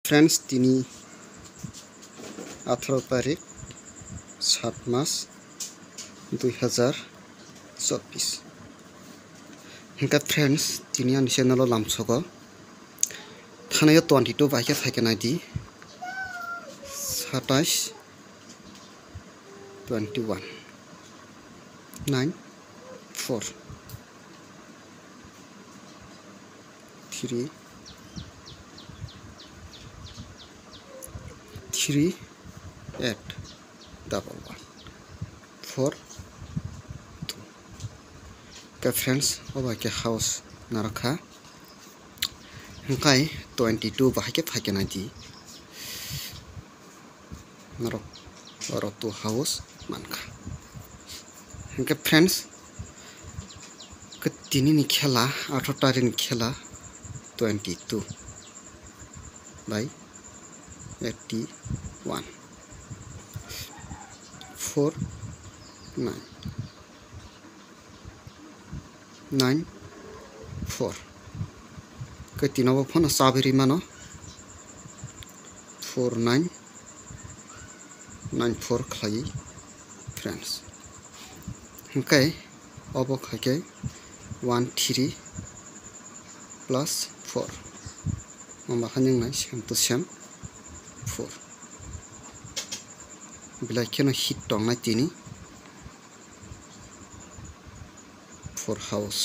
Friends दिनै 18 तारिख 7 मास 2024 हिंका friends दिनै आंनि चेनेलाव लामसगो थानाय 22 बाइक फायकेनाय दि 27 21 9 4 3 3 8 1 1 4 2 के फ्रेंड्स ओबा के हाउस नरखा हंकाय 22 बाहाके फायकेनाय दि नरक और तो हाउस मानखा हंके फ्रेंड्स के दिनैनि खेला 18 तारिखनि खेला 22 बाय 81 4 9 9 4 के तीनों फोन साबेरी मानो 4 9 9 4 खाई फ्रेंड्स हंके अब खाके 1 3 प्लस 4 मामा खानिंग सेम टू सेम 4 बिलाय केनो हिट दंनाय दिनै 4 हाउस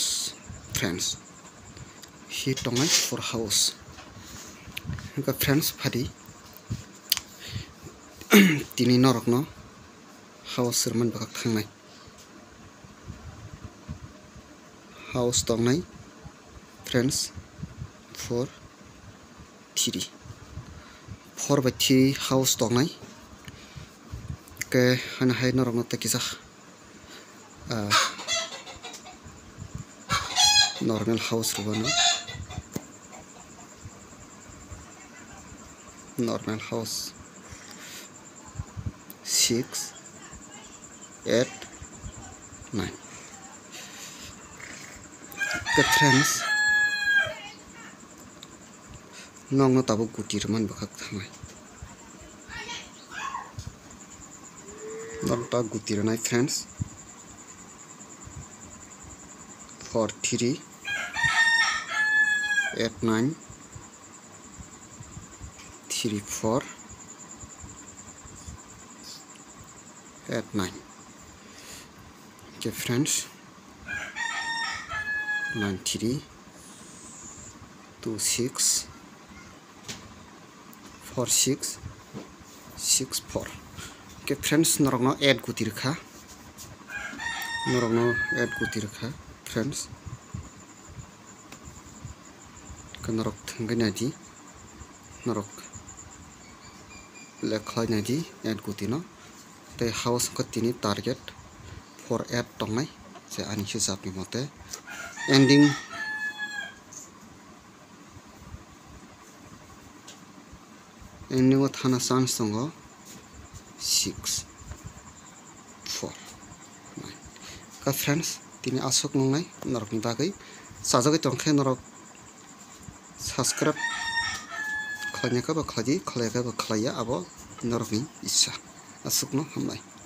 फ्रेंड्स हिट दंनाय 4 हाउस हंका फ्रेंड्स फादि दिनै नरकनो हाउस सरमन बका थांनाय हाउस दंनाय फ्रेंड्स 4 3 4 by 3 हाउस दंनाय के हन हाय नरकनो तकिसा नॉर्मल हाउस रुबानो नॉर्मल हाउस 6 8 9 के फ्रेंड्स नंगनो ताबो गुटिरमान बखा थांनाय नंगता गुटिरनाय फ्रेंड्स 4 3 8 9 3 4 8 9 के फ्रेंड्स 9 3 2 6 4 6 6 4 के फ्रेंड्स नरकनो 8 गुतिरखा नरकनो 8 गुतिरखा फ्रेंड्स नरक थंगनादि नरक लेखानादि 8 गुतिनो ते हाउस को तिनी टारगेट 4 8 दंनाय जे आनि हिसाबनि मते एंडिंग थाना चान्स दङ 6 4 9 का फ्रेंड्स तिनी आसक नंनाय नरकनि बागै साजागै तंखे नरक सब्सक्राइब खालायनायखौ बा खालायि खालायाखै बा खालाया आबो नरकनि इच्छा आसुकनो हामनाय।